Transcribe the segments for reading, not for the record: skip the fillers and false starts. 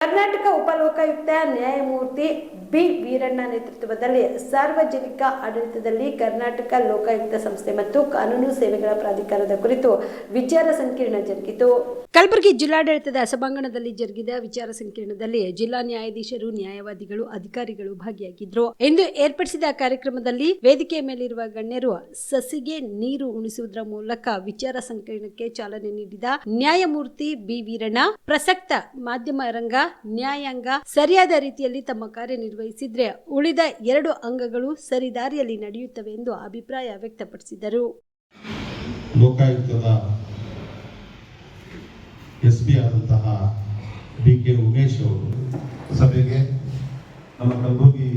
ಕರ್ನಾಟಕ ಉಪಲೋಕಾಯುಕ್ತ ನ್ಯಾಯಮೂರ್ತಿ ಬಿ ವೀರಣ್ಣ ನೇತೃತ್ವದಲ್ಲಿ ಸಾರ್ವಜನಿಕ ಆಡಳಿತದಲ್ಲಿ ಕರ್ನಾಟಕ ಲೋಕಾಯುಕ್ತ ಸಂಸ್ಥೆ ಮತ್ತು ಕಾನೂನು ಸೇವೆಗಳ ಪ್ರಾಧಿಕಾರದ ಕುರಿತು ವಿಚಾರ ಸಂಕಿರಣ ಜರುಗಿತು. ಕಲಬುರಗಿ ಜಿಲ್ಲಾಡಳಿತದ ಸಭಾಂಗಣದಲ್ಲಿ ಜರುಗಿದ ವಿಚಾರ ಸಂಕಿರಣದಲ್ಲಿ ಜಿಲ್ಲಾ ನ್ಯಾಯಾಧೀಶರು, ನ್ಯಾಯವಾದಿಗಳು, ಅಧಿಕಾರಿಗಳು ಭಾಗಿಯಾಗಿದ್ದರು. ಇಂದು ಏರ್ಪಡಿಸಿದ ಕಾರ್ಯಕ್ರಮದಲ್ಲಿ ವೇದಿಕೆಯ ಮೇಲಿರುವ ಗಣ್ಯರು ಸಸಿಗೆ ನೀರು ಉಣಿಸುವುದರ ಮೂಲಕ ವಿಚಾರ ಸಂಕಿರಣಕ್ಕೆ ಚಾಲನೆ ನೀಡಿದ ನ್ಯಾಯಮೂರ್ತಿ ಬಿ ವೀರಣ್ಣ, ಪ್ರಸಕ್ತ ಮಾಧ್ಯಮ ರಂಗ, ನ್ಯಾಯಾಂಗ ಸರಿಯಾದ ರೀತಿಯಲ್ಲಿ ತಮ್ಮ ಕಾರ್ಯನಿರ್ವಹಿಸಿದ್ರೆ ಉಳಿದ ಎರಡು ಅಂಗಗಳು ಸರಿದಾರಿಯಲ್ಲಿ ನಡೆಯುತ್ತವೆ ಎಂದು ಅಭಿಪ್ರಾಯ ವ್ಯಕ್ತಪಡಿಸಿದರು. ಲೋಕಾಯುಕ್ತದ ಎಸ್ಪಿ ಆದಂತಹ ಡಿ.ಕೆ. ಉಮೇಶ್ ಅವರು ಸಭೆಗೆ ನಮ್ಮ ಕಲಬುರಗಿ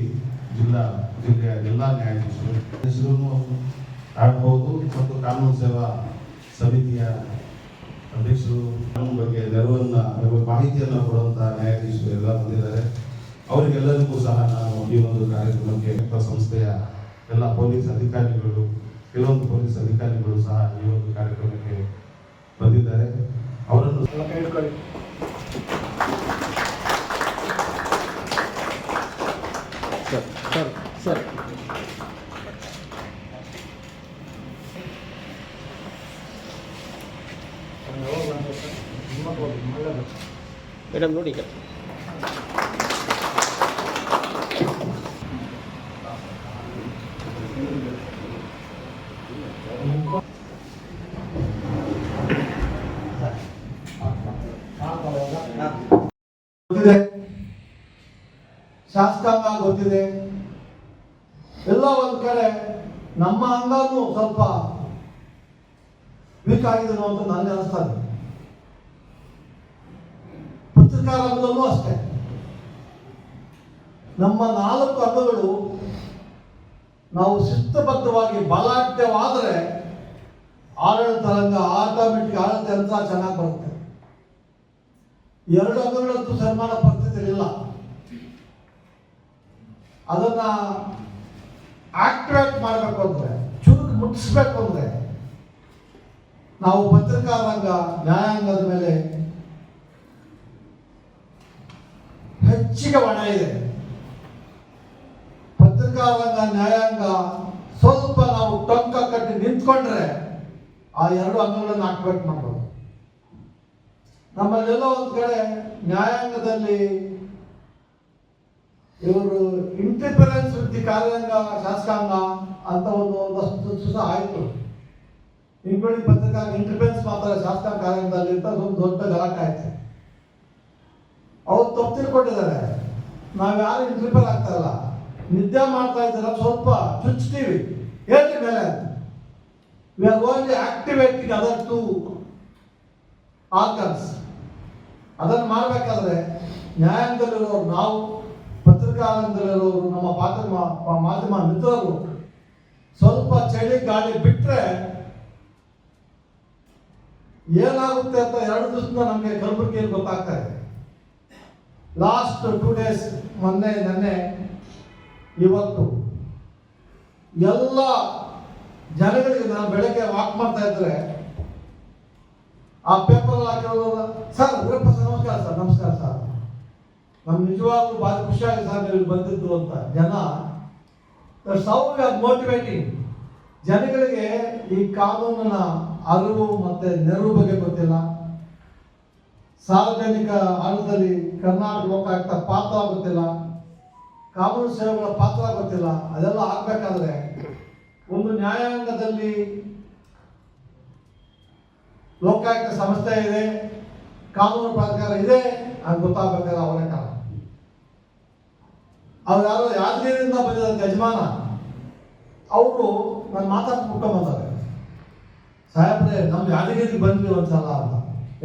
ಜಿಲ್ಲೆಯ ಎಲ್ಲ ನ್ಯಾಯಾಧೀಶರು ಆಗಬಹುದು ಮತ್ತು ಕಾನೂನು ಸೇವಾ ಸಮಿತಿಯ ಅಧ್ಯಕ್ಷರು ಕಾನೂನು ಬಗ್ಗೆ ಮಾಹಿತಿಯನ್ನು ಕೊಡುವಂತಹ ನ್ಯಾಯಾಧೀಶರು ಎಲ್ಲ ಬಂದಿದ್ದಾರೆ. ಅವರಿಗೆಲ್ಲರಿಗೂ ಸಹ ನಾನು ಈ ಒಂದು ಕಾರ್ಯಕ್ರಮಕ್ಕೆ ಸಂಸ್ಥೆಯ ಎಲ್ಲ ಪೊಲೀಸ್ ಅಧಿಕಾರಿಗಳು, ಕೆಲವೊಂದು ಪೊಲೀಸ್ ಅಧಿಕಾರಿಗಳು ಸಹ ಈ ಒಂದು ಕಾರ್ಯಕ್ರಮಕ್ಕೆ ಬಂದಿದ್ದಾರೆ. ಅವರನ್ನು ಸರ್ ಮೇಡಮ್ ನೋಡಿ ಗೊತ್ತಿದೆ, ಶಾಸಕಾಂಗ ಗೊತ್ತಿದೆ, ಎಲ್ಲ ಒಂದ್ ಕಡೆ ನಮ್ಮ ಅಂಗನೂ ಸ್ವಲ್ಪ ವೀಕ್ ಆಗಿದೆ ಅಂತ ನನಗೆ ಅನಿಸ್ತಾ ಇದೆ. ಪತ್ರಿಕಾ ರಂಗದಲ್ಲೂ ಅಷ್ಟೇ ನಮ್ಮ 4 ಅಂಗಗಳು ನಾವು ಶಿಸ್ತುಬದ್ಧವಾಗಿ ಬಲಾಢ್ಯವಾದರೆ ಆಡಳಿತ ರಂಗ ಆಟೋಮೆಟಿಕ್ ಆಡಳಿತ ಯಂತ್ರ ಚೆನ್ನಾಗಿ ಬರುತ್ತೆ. 2 ಅಂಗಗಳಂತೂ ಸನ್ಮಾನ ಪರಿಸ್ಥಿತಿ ಇಲ್ಲ. ಅದನ್ನ ಆಕ್ಟಿವೇಟ್ ಮಾಡಬೇಕು ಅಂದ್ರೆ, ಚುರುಕು ಮುಟ್ಟಿಸ್ಬೇಕು ಅಂದ್ರೆ ನಾವು ಪತ್ರಿಕಾ ರಂಗ, ನ್ಯಾಯಾಂಗದ ಮೇಲೆ ಹೆಚ್ಚಿಗೆ ಹೊಣೆ ಇದೆ. ಪತ್ರಿಕಾ ರಂಗ, ನ್ಯಾಯಾಂಗ ಸ್ವಲ್ಪ ನಾವು ಟೊಂಕ ಕಟ್ಟಿ ನಿಂತ್ಕೊಂಡ್ರೆ ಆ 2 ಅಂಗಗಳನ್ನು ಆಕ್ಟಿವೇಟ್ ಮಾಡ್ಬೋದು. ನಮ್ಮಲ್ಲೆಲ್ಲ ಒಂದು ಕಡೆ ನ್ಯಾಯಾಂಗದಲ್ಲಿ ಇವರು ಇಂಟರ್ಫರೆನ್ಸ್ ವೃತ್ತಿ ಕಾರ್ಯಾಂಗ, ಶಾಸಕಾಂಗ ಅಂತ ಒಂದಷ್ಟು ಸಹ ಆಯಿತು. ಇನ್ಕ್ಲೂಡಿಂಗ್ ಪತ್ರಿಕಾ ಇಂಟರ್ಫರೆನ್ಸ್ ಮಾತ್ರ ಶಾಸಕಾಂಗ ಕಾರ್ಯಾಂಗದಲ್ಲಿ ಅಂತ ಒಂದು ದೊಡ್ಡ ಗಲಾಟೆ ಆಯ್ತು. ಅವ್ರು ತಪ್ಪು ತಿಳ್ಕೊಂಡಿದ್ದಾರೆ. ನಾವ್ಯಾರು ಇಂಟರ್ಫೇರ್ ಆಗ್ತಾ ಇಲ್ಲ, ನಿದ್ದೆ ಮಾಡ್ತಾ ಇದ್ದಾರೆ, ಸ್ವಲ್ಪ ಚುಚ್ತೀವಿ ಹೇಳ್ರಿ ಮೇಲೆ. We are only activating other 2 organs. ಅದನ್ನು ಮಾಡಬೇಕಾದ್ರೆ ನ್ಯಾಯಾಂಗದಲ್ಲಿರೋರು ನಾವು, ಪತ್ರಿಕಾ ರಂಗದಲ್ಲಿರೋರು, ನಮ್ಮ ಮಾಧ್ಯಮ ಮಿತ್ರರು ಸ್ವಲ್ಪ ಚಳಿ ಗಾಳಿ ಬಿಟ್ಟರೆ ಏನಾಗುತ್ತೆ ಅಂತ 2 ದಿವಸದಿಂದ ನಮಗೆ ಕಲಬುರಗಿಯಲ್ಲಿ ಗೊತ್ತಾಗ್ತಾ ಇದೆ. ಲಾಸ್ಟ್ 2 ಡೇಸ್, ನೆನ್ನೆ ಇವತ್ತು ಎಲ್ಲ ಜನಗಳಿಗೆ ನಾನು ಬೆಳಗ್ಗೆ ವಾಕ್ ಮಾಡ್ತಾ ಇದ್ರೆ ಆ ಪೇಪರ್ ಹಾಕಿರೋದು, ಸರ್ ವೀರಪ್ಪ ಸರ್ ನಮಸ್ಕಾರ ಸರ್, ನಮಸ್ಕಾರ ಸರ್, ನಮ್ಗೆ ನಿಜವಾಗ್ಲೂ ಭಾಳ ಖುಷಿಯಾಗಿ ಸರ್ ನೀವು ಬಂದಿದ್ದು ಅಂತ. ಜನ ಮೋಟಿವೇಟಿಂಗ್. ಜನಗಳಿಗೆ ಈ ಕಾನೂನಿನ ಅರಿವು ಮತ್ತೆ ನೆರವು ಬಗ್ಗೆ ಗೊತ್ತಿಲ್ಲ. ಸಾರ್ವಜನಿಕ ಆಡಳಿತದಲ್ಲಿ ಕರ್ನಾಟಕ ಲೋಕಾಯುಕ್ತ ಪಾತ್ರ ಗೊತ್ತಿಲ್ಲ, ಕಾನೂನು ಸೇವೆಗಳ ಪಾತ್ರ ಗೊತ್ತಿಲ್ಲ. ಅದೆಲ್ಲ ಆಗ್ಬೇಕಾದ್ರೆ ಒಂದು ನ್ಯಾಯಾಂಗದಲ್ಲಿ ಲೋಕಾಯುಕ್ತ ಸಂಸ್ಥೆ ಇದೆ, ಕಾನೂನು ಪ್ರಾಧಿಕಾರ ಇದೆ ಅಂತ ಗೊತ್ತಾಗಬೇಕಾದ್ರೆ ಅವರೇ ಕಾಲ. ಅವ್ರು ಯಾರೋ ಯಾದಗಿರಿಯಿಂದ ಬಂದಿದ್ದ ಯಜಮಾನ, ಅವರು ನಾನು ಮಾತಾಡ್ಬಿಟ್ಟು ಬಂದಾರೆ, ಸಾಹೇಬ್ರೆ ನಮ್ಮ ಯಾದಗಿರಿಗೆ ಬಂದ್ವಿ ಒಂದ್ಸಲ ಅಂತ.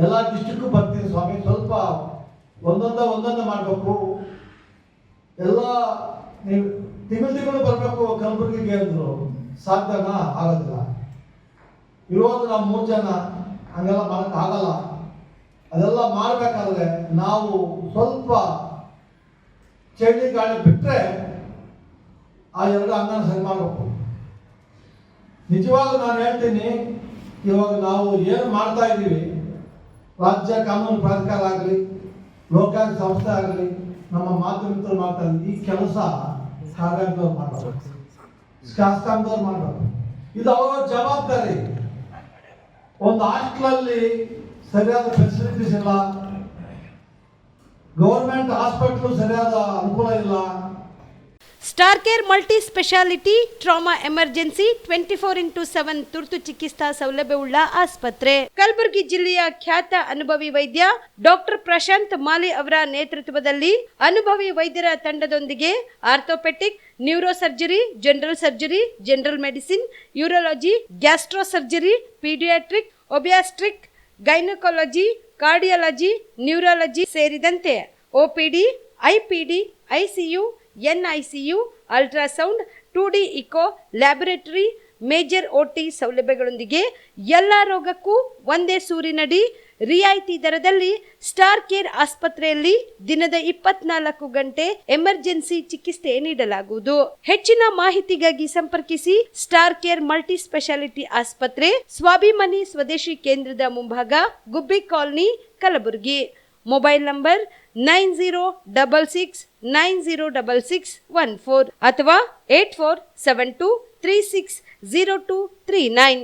ಎಲ್ಲ ಡಿಸ್ಟಿಕ್ಕು ಬರ್ತೀನಿ ಸ್ವಾಮಿ, ಸ್ವಲ್ಪ ಒಂದೊಂದೇ ಮಾಡಬೇಕು, ಎಲ್ಲ ನೀವು ತಿಂಗಳು ಬರಬೇಕು ಕಲಬುರಗಿಗೆ ಅಂದರು. ಸಾಧ್ಯನಾ? ಆಗೋದಿಲ್ಲ. ಇರೋದು ನಾವು 3 ಜನ, ಹಂಗೆಲ್ಲ ಮಾಡಕ್ಕೆ ಆಗಲ್ಲ. ಅದೆಲ್ಲ ಮಾಡಬೇಕಾದ್ರೆ ನಾವು ಸ್ವಲ್ಪ ಚಳಿ ಗಾಳಿ ಬಿಟ್ಟರೆ ಆ 2 ಅಂಗನ ಸರಿ ಮಾಡಬೇಕು. ನಿಜವಾಗ್ಲೂ ನಾನು ಹೇಳ್ತೀನಿ, ಇವಾಗ ನಾವು ಏನು ಮಾಡ್ತಾ ಇದ್ದೀವಿ, ರಾಜ್ಯ ಕಾನೂನು ಪ್ರಾಧಿಕಾರ ಆಗಲಿ, ಲೋಕಾಯುಕ್ತ ಸಂಸ್ಥೆ ಆಗಲಿ, ನಮ್ಮ ಮಾತೃಮಿತ್ರರು ಮಾಡ್ತಾರೆ. ಈ ಕೆಲಸ ಕಾರ್ಯಾಂಗದವ್ರು ಮಾಡಬೇಕು, ಶಾಸಕಾಂಗದವ್ರು ಮಾಡಬೇಕು. ಇದು ಅವರ ಜವಾಬ್ದಾರಿ. ಒಂದು ಹಾಸ್ಟೆಲಲ್ಲಿ ಸರಿಯಾದ ಫೆಸಿಲಿಟೀಸ್ ಇಲ್ಲ, ಗೌರ್ಮೆಂಟ್ ಹಾಸ್ಪಿಟಲ್ ಸರಿಯಾದ ಅನುಕೂಲ ಇಲ್ಲ. Star care multi speciality trauma emergency 24x7 ತುರ್ತು ಚಿಕಿತ್ಸಾ ಸೌಲಭ್ಯವುಳ್ಳ ಆಸ್ಪತ್ರೆ. ಕಲಬುರಗಿ ಜಿಲ್ಲೆಯ ಖ್ಯಾತ ಅನುಭವಿ ವೈದ್ಯ ಡಾಕ್ಟರ್ ಪ್ರಶಾಂತ್ ಮಾಲಿ ಅವರ ನೇತೃತ್ವದಲ್ಲಿ ಅನುಭವಿ ವೈದ್ಯರ ತಂಡದೊಂದಿಗೆ orthopaedic, neuro surgery, general surgery, general medicine, urology, gastro surgery, paediatric, obstetric, gynaecology, cardiology, neurology ಸೇರಿದಂತೆ OPD, IPD, ICU, NICU, ultrasound, 2D echo, laboratory, major OT ಸೌಲಭ್ಯಗಳೊಂದಿಗೆ ಎಲ್ಲ ರೋಗಕ್ಕೂ ಒಂದೇ ಸೂರಿನಡಿ ರಿಯಾಯಿತಿ ದರದಲ್ಲಿ ಸ್ಟಾರ್ ಕೇರ್ ಆಸ್ಪತ್ರೆಯಲ್ಲಿ ದಿನದ 24 ಗಂಟೆ ಎಮರ್ಜೆನ್ಸಿ ಚಿಕಿತ್ಸೆ ನೀಡಲಾಗುವುದು. ಹೆಚ್ಚಿನ ಮಾಹಿತಿಗಾಗಿ ಸಂಪರ್ಕಿಸಿ ಸ್ಟಾರ್ ಕೇರ್ ಮಲ್ಟಿ ಸ್ಪೆಷಾಲಿಟಿ ಆಸ್ಪತ್ರೆ, ಸ್ವಾಭಿಮಾನಿ ಸ್ವದೇಶಿ ಕೇಂದ್ರದ ಮುಂಭಾಗ, ಗುಬ್ಬಿ ಕಾಲನಿ, ಕಲಬುರಗಿ. ಮೊಬೈಲ್ ನಂಬರ್ 9066906614 ಅಥವಾ 8472360239.